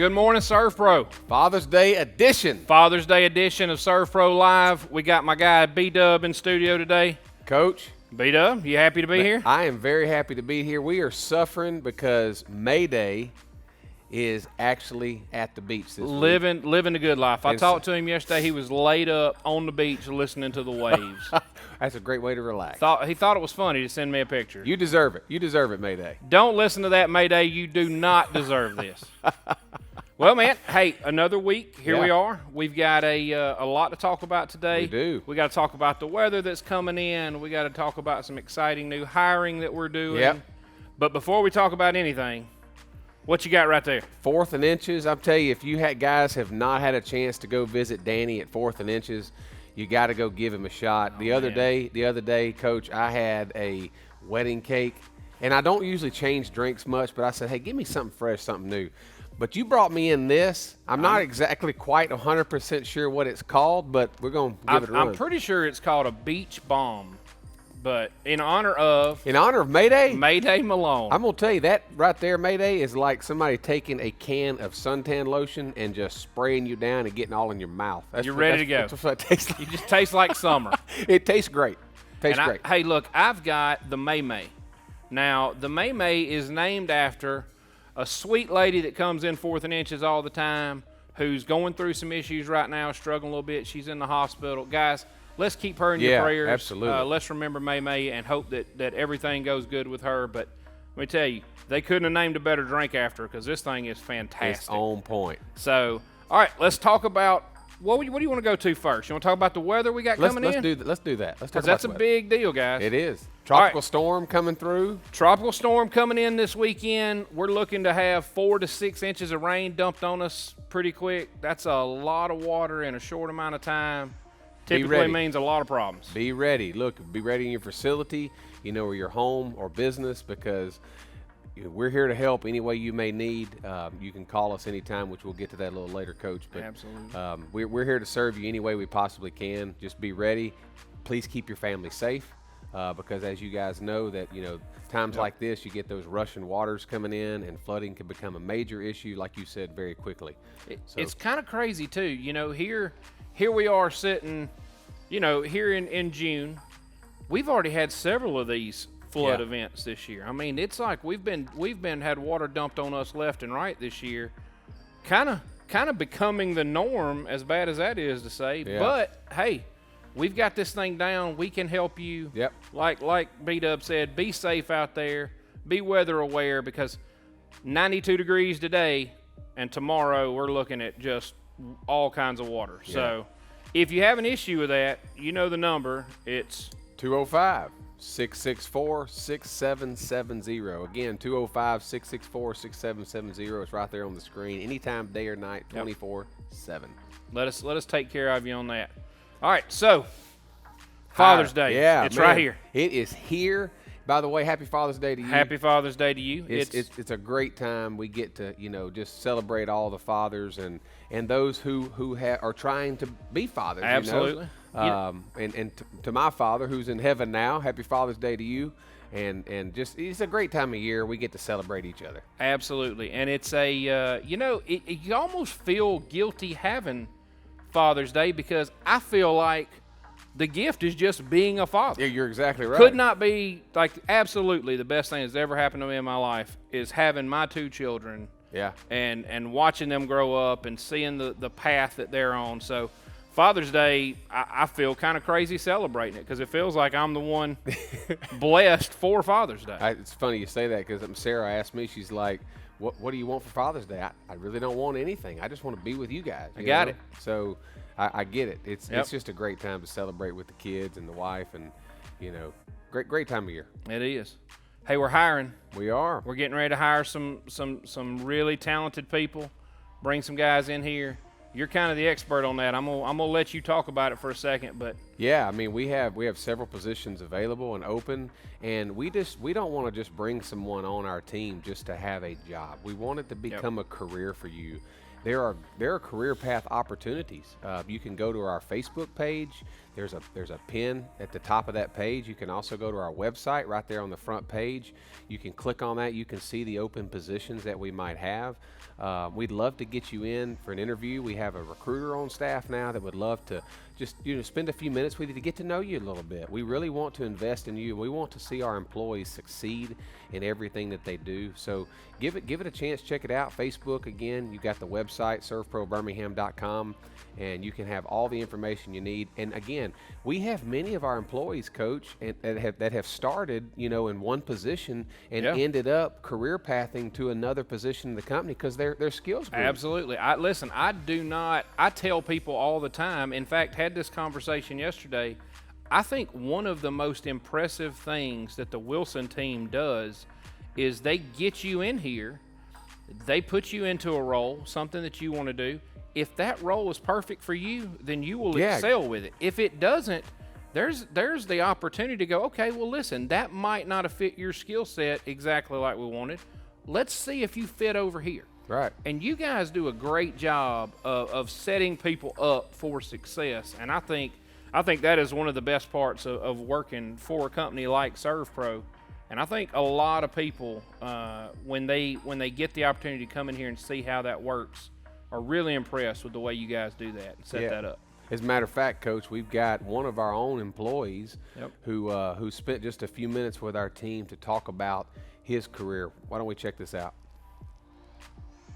Good morning, SERVPRO. Father's Day edition. Father's Day edition of SERVPRO Live. We got my guy B-Dub in studio today. Coach. B-Dub, you happy to be here? I am very happy to be here. We are suffering because May Day is actually at the beach this week. Living the good life. I talked to him yesterday. He was laid up on the beach listening to the waves. That's a great way to relax. He thought it was funny to send me a picture. You deserve it. You deserve it, May Day. Don't listen to that, May Day. You do not deserve this. Well, man, hey, another week. Here we are. We've got a lot to talk about today. We do. We got to talk about the weather that's coming in. We got to talk about some exciting new hiring that we're doing. Yep. But before we talk about anything, what you got right there? 4th and Inches. I'll tell you, if you guys have not had a chance to go visit Danny at 4th and Inches, you got to go give him a shot. The other day, Coach, I had a wedding cake, and I don't usually change drinks much, but I said, hey, give me something fresh, something new. But you brought me in this. I'm not exactly quite 100% sure what it's called, but we're going to give it a run. I'm pretty sure it's called a beach bomb, but in honor of May Day? May Day Malone. I'm going to tell you, that right there, May Day, is like somebody taking a can of suntan lotion and just spraying you down and getting all in your mouth. You're ready to go. That's what it tastes like. It just tastes like summer. It tastes great. Tastes great. Hey, look, I've got the May May. Now, the May May is named after a sweet lady that comes in 4th and Inches all the time, who's going through some issues right now, struggling a little bit. She's in the hospital. Guys, let's keep her in your prayers. Absolutely. Let's remember May May and hope that everything goes good with her. But let me tell you, they couldn't have named a better drink after her because this thing is fantastic. It's on point. So, all right, let's talk about what do you want to go to first? You want to talk about the weather we got coming in? Let's do that. Let's talk about that's a big deal, guys. It is. Tropical storm coming through. Tropical storm coming in this weekend. We're looking to have 4 to 6 inches of rain dumped on us pretty quick. That's a lot of water in a short amount of time. Typically means a lot of problems. Be ready. Look, be ready in your facility, or your home or business, because we're here to help any way you may need. You can call us anytime, which we'll get to that a little later, Coach. But, absolutely. We're here to serve you any way we possibly can. Just be ready. Please keep your family safe. Because as you guys know that, times like this, you get those rushing waters coming in and flooding can become a major issue, like you said, very quickly. It's kind of crazy too. Here we are sitting, here in June. We've already had several of these flood events this year. I mean, it's like we've had water dumped on us left and right this year. Kind of becoming the norm, as bad as that is to say. Yeah. But hey, we've got this thing down. We can help you. Yep. Like B-Dub said, be safe out there. Be weather aware, because 92 degrees today, and tomorrow we're looking at just all kinds of water. Yeah. So if you have an issue with that, you know the number. It's 205-664-6770. Again, 205-664-6770. It's right there on the screen. Anytime, day or night, 24/7. Let us take care of you on that. All right, so Father's Day. Yeah, it's right here. It is here. By the way, happy Father's Day to you. Happy Father's Day to you. It's a great time. We get to just celebrate all the fathers and those who are trying to be fathers. Absolutely. And to my father who's in heaven now, happy Father's Day to you. And just it's a great time of year. We get to celebrate each other. Absolutely, and it's you almost feel guilty having Father's Day, because I feel like the gift is just being a father. Yeah, you're exactly right. Could not be absolutely the best thing that's ever happened to me in my life is having my 2 children. Yeah. And watching them grow up and seeing the path that they're on. So Father's Day, I feel kind of crazy celebrating it, because it feels like I'm the one blessed for Father's Day. It's funny you say that, because Sarah asked me, she's like, What do you want for Father's Day? I really don't want anything. I just want to be with you guys. I got it. So I get it. It's just a great time to celebrate with the kids and the wife, and great time of year. It is. Hey, we're hiring. We are. We're getting ready to hire some really talented people. Bring some guys in here. You're kind of the expert on that. I'm gonna let you talk about it for a second, but yeah, I mean we have several positions available and open, and we don't want to just bring someone on our team just to have a job. We want it to become a career for you. There are career path opportunities. You can go to our Facebook page. There's a pin at the top of that page. You can also go to our website right there on the front page. You can click on that. You can see the open positions that we might have. We'd love to get you in for an interview. We have a recruiter on staff now that would love to just spend a few minutes with you to get to know you a little bit. We really want to invest in you. We want to see our employees succeed in everything that they do. So give it a chance. Check it out. Facebook, again, you got the website, SERVPRObirmingham.com, and you can have all the information you need. And again, we have many of our employees, Coach, that have started, in one position and ended up career pathing to another position in the company because their skills grew. Absolutely. I tell people all the time, in fact, had this conversation yesterday, I think one of the most impressive things that the Wilson team does is they get you in here, they put you into a role, something that you want to do. If that role is perfect for you, then you will excel with it. If it doesn't, there's the opportunity to go, okay, well, listen, that might not have fit your skill set exactly like we wanted. Let's see if you fit over here. Right. And you guys do a great job of setting people up for success. And I think that is one of the best parts of working for a company like SERVPRO. And I think a lot of people, when they get the opportunity to come in here and see how that works, are really impressed with the way you guys do that and set that up. As a matter of fact, Coach, we've got one of our own employees who spent just a few minutes with our team to talk about his career. Why don't we check this out?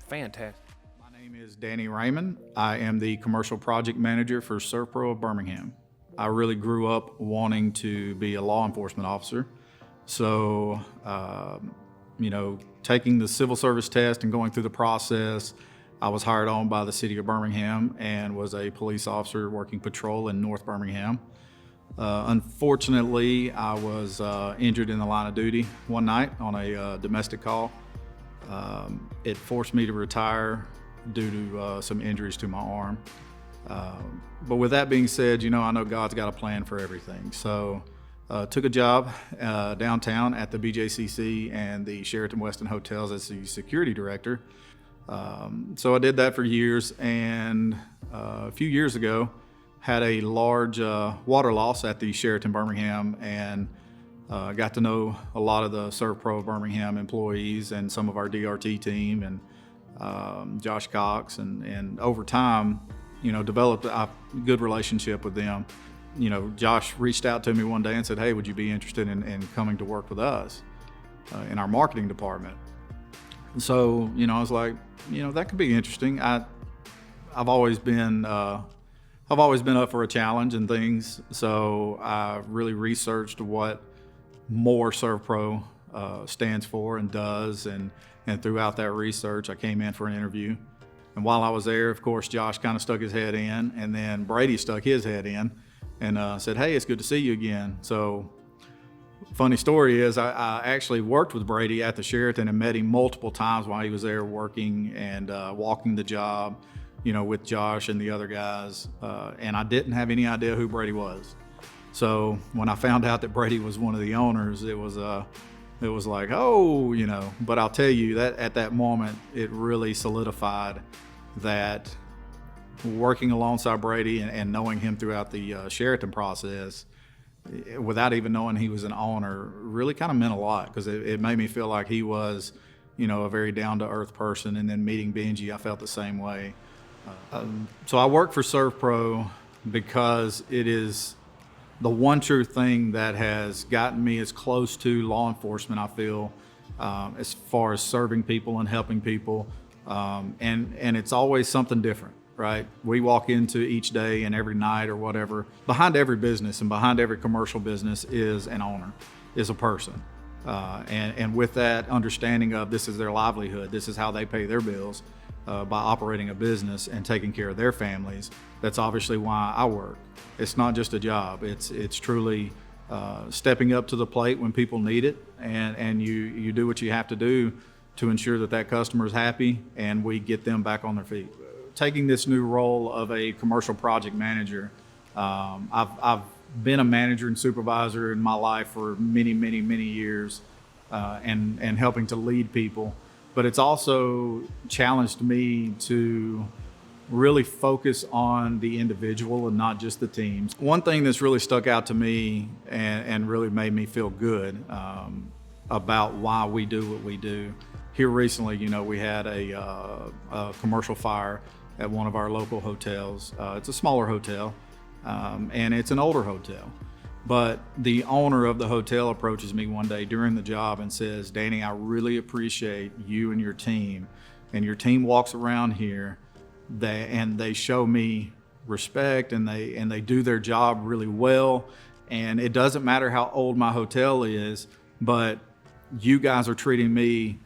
Fantastic. My name is Danny Raymond. I am the commercial project manager for SERVPRO of Birmingham. I really grew up wanting to be a law enforcement officer. So, taking the civil service test and going through the process, I was hired on by the city of Birmingham and was a police officer working patrol in North Birmingham. Unfortunately, I was injured in the line of duty one night on a domestic call. It forced me to retire due to some injuries to my arm. But with that being said, I know God's got a plan for everything. So took a job downtown at the BJCC and the Sheraton Westin hotels as the security director. So I did that for years, and a few years ago had a large water loss at the Sheraton Birmingham, and got to know a lot of the SERVPRO of Birmingham employees and some of our DRT team and Josh Cox, and over time, developed a good relationship with them. Josh reached out to me one day and said, hey, would you be interested in coming to work with us in our marketing department? And so, I was like, that could be interesting. I've always been up for a challenge and things. So I really researched what more SERVPRO stands for and does. And throughout that research, I came in for an interview. And while I was there, of course, Josh kind of stuck his head in, and then Brady stuck his head in and said, hey, it's good to see you again. So funny story is I actually worked with Brady at the Sheraton and met him multiple times while he was there working and walking the job, with Josh and the other guys. And I didn't have any idea who Brady was. So when I found out that Brady was one of the owners, it was like, oh, but I'll tell you that at that moment, it really solidified that working alongside Brady and knowing him throughout the Sheraton process, without even knowing he was an owner, really kind of meant a lot, because it made me feel like he was, a very down-to-earth person. And then meeting Benji, I felt the same way. So I work for SERVPRO because it is the one true thing that has gotten me as close to law enforcement, I feel, as far as serving people and helping people. And it's always something different, right? We walk into each day and every night or whatever, behind every business and behind every commercial business is an owner, is a person. And with that understanding of this is their livelihood, this is how they pay their bills, by operating a business and taking care of their families. That's obviously why I work. It's not just a job. It's truly stepping up to the plate when people need it, and you do what you have to do to ensure that customer is happy and we get them back on their feet. Taking this new role of a commercial project manager, I've been a manager and supervisor in my life for many years, and helping to lead people. But it's also challenged me to really focus on the individual and not just the teams. One thing that's really stuck out to me and really made me feel good about why we do what we do. Here recently, we had a commercial fire at one of our local hotels. It's a smaller hotel, and it's an older hotel. But the owner of the hotel approaches me one day during the job and says, "Danny, I really appreciate you and your team. And your team walks around here and they show me respect and they do their job really well. And it doesn't matter how old my hotel is, but you guys are treating me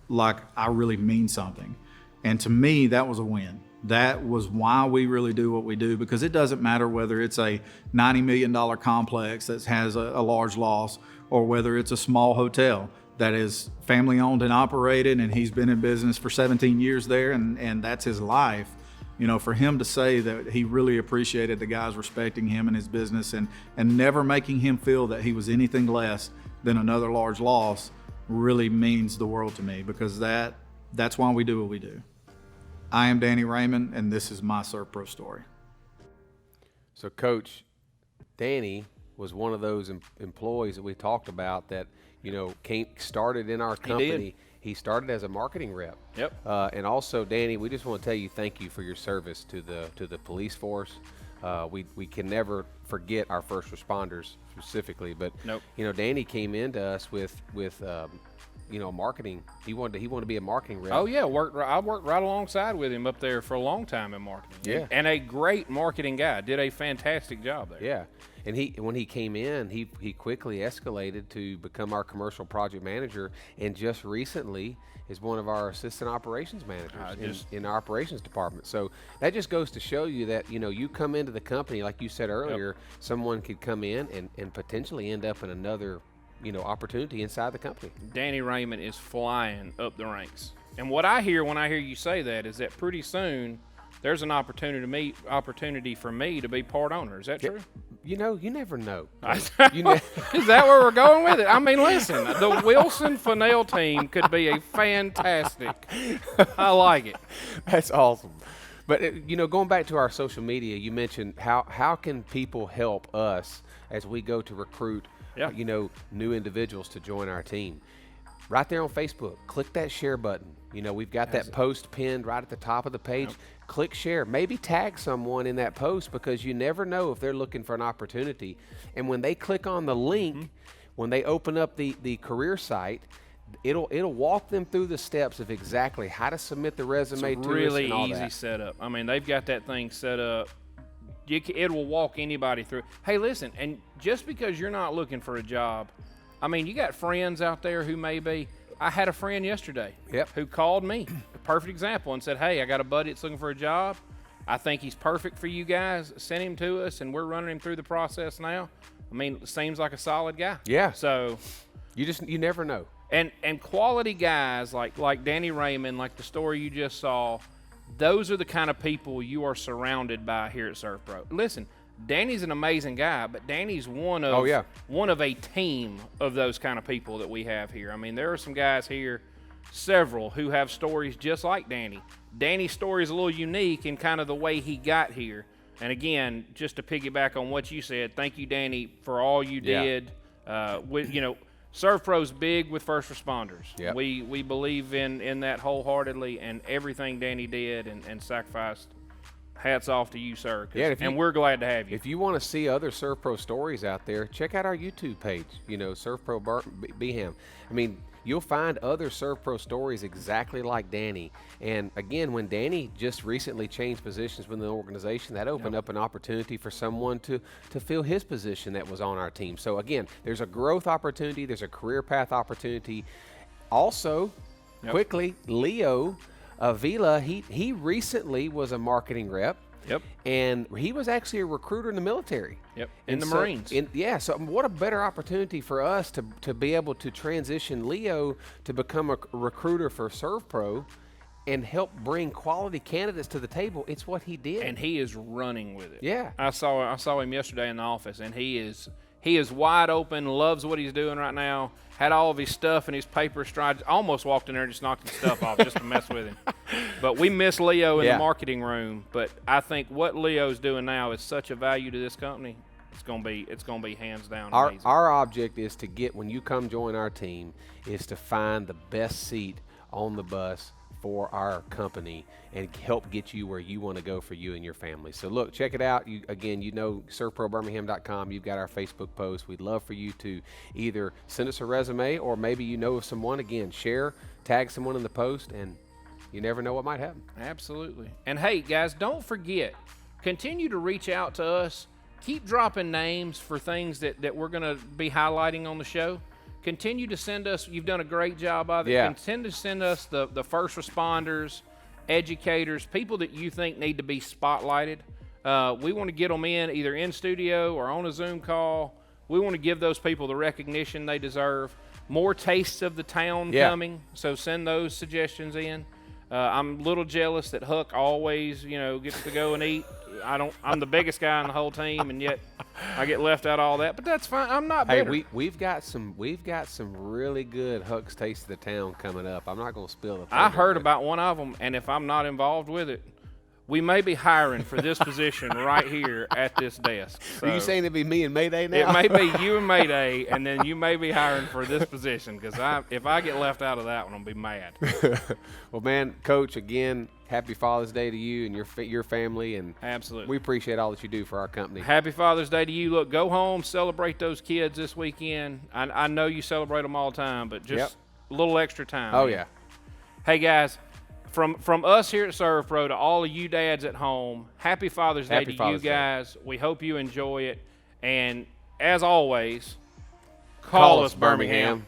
like I really mean something." And to me, that was a win. That was why we really do what we do, because it doesn't matter whether it's a $90 million complex that has a large loss or whether it's a small hotel that is family owned and operated and he's been in business for 17 years there and that's his life. For him to say that he really appreciated the guys respecting him and his business and never making him feel that he was anything less than another large loss really means the world to me, because that's why we do what we do. I am Danny Raymond, and this is my SERVPRO story. So, Coach, Danny was one of those employees that we talked about that, started in our company. He started as a marketing rep. Yep. And also, Danny, we just want to tell you thank you for your service to the police force. We can never forget our first responders specifically, but nope. Danny came into us with marketing. He wanted to be a marketing rep. Oh yeah, I worked right alongside with him up there for a long time in marketing. Yeah. And a great marketing guy. Did a fantastic job there. Yeah. And when he came in, he quickly escalated to become our commercial project manager, and just recently is one of our assistant operations managers in our operations department. So that just goes to show you that, you come into the company, like you said earlier, someone could come in and potentially end up in another opportunity inside the company. Danny Raymond is flying up the ranks. And what I hear when I hear you say that is that pretty soon there's an opportunity for me to be part owner. Is that true? You never know. Is that where we're going with it? I mean, listen, the Wilson Fennell team could be a fantastic. I like it. That's awesome. But going back to our social media, you mentioned how can people help us as we go to recruit new individuals to join our team. Right there on Facebook, click that share button. We've got that post pinned right at the top of the page. Yep. Click share. Maybe tag someone in that post, because you never know if they're looking for an opportunity. And when they click on the link, when they open up the career site, it'll walk them through the steps of exactly how to submit the resume to us and all that. Really easy setup. I mean, they've got that thing set up. It will walk anybody through. Hey, listen, and just because you're not looking for a job, I mean, you got friends out there who may be. I had a friend yesterday who called me, a perfect example, and said, "Hey, I got a buddy that's looking for a job. I think he's perfect for you guys. Send him to us, and we're running him through the process now." I mean, it seems like a solid guy. Yeah. So you never know. And quality guys like Danny Raymond, like the story you just saw, those are the kind of people you are surrounded by here at SERVPRO. Listen, Danny's an amazing guy, but Danny's one of a team of those kind of people that we have here. I mean, there are some guys here, several, who have stories just like Danny. Danny's story is a little unique in kind of the way he got here. And again, just to piggyback on what you said, thank you, Danny, for all you did. SERVPRO's big with first responders. Yep. We believe in that wholeheartedly, and everything Danny did and sacrificed. Hats off to you, sir. And we're glad to have you. If you want to see other SERVPRO stories out there, check out our YouTube page, SERVPRO Birmingham. I mean, you'll find other SERVPRO stories exactly like Danny. And again, when Danny just recently changed positions within the organization, that opened up an opportunity for someone to fill his position that was on our team. So again, there's a growth opportunity, there's a career path opportunity. Also, quickly, Leo Avila, he recently was a marketing rep. Yep. And he was actually a recruiter in the military. Yep. In the Marines. So what a better opportunity for us to be able to transition Leo to become a recruiter for SERVPRO and help bring quality candidates to the table. It's what he did. And he is running with it. Yeah. I saw him yesterday in the office, and he is He is wide open, loves what he's doing right now. Had all of his stuff and his paper strides. Almost walked in there and just knocked his stuff off just to mess with him. But we miss Leo in the marketing room. But I think what Leo's doing now is such a value to this company. It's gonna be hands down amazing. Our object is to get, when you come join our team, is to find the best seat on the bus for our company and help get you where you want to go for you and your family. So look, check it out. Again, SERVPRObirmingham.com. You've got our Facebook post. We'd love for you to either send us a resume, or maybe you know of someone. Again, share, tag someone in the post, and you never know what might happen. Absolutely. And hey, guys, don't forget, continue to reach out to us. Keep dropping names for things that we're going to be highlighting on the show. Continue to send us. You've done a great job of it. Continue to send us the first responders, educators, people that you think need to be spotlighted. We want to get them either in studio or on a Zoom call. We want to give those people the recognition they deserve. More tastes of the town coming, so send those suggestions in. I'm a little jealous that Huck always, gets to go and eat. I'm the biggest guy on the whole team, and yet I get left out of all that. But that's fine. I'm not bitter. Hey, we've got some really good Huck's Taste of the Town coming up. I'm not going to spill the I heard about one of them, and if I'm not involved with it, we may be hiring for this position right here at this desk. So are you saying it'd be me and Mayday now? It may be you and Mayday, and then you may be hiring for this position, because if I get left out of that one, I'll be mad. Well, man, Coach, again, happy Father's Day to you and your family, and absolutely, we appreciate all that you do for our company. Happy Father's Day to you. Look, go home, celebrate those kids this weekend. I know you celebrate them all the time, but just a little extra time. Oh, yeah. Hey, guys. From us here at SERVPRO to all of you dads at home, happy Father's Day to you guys. We hope you enjoy it. And as always, call us Birmingham.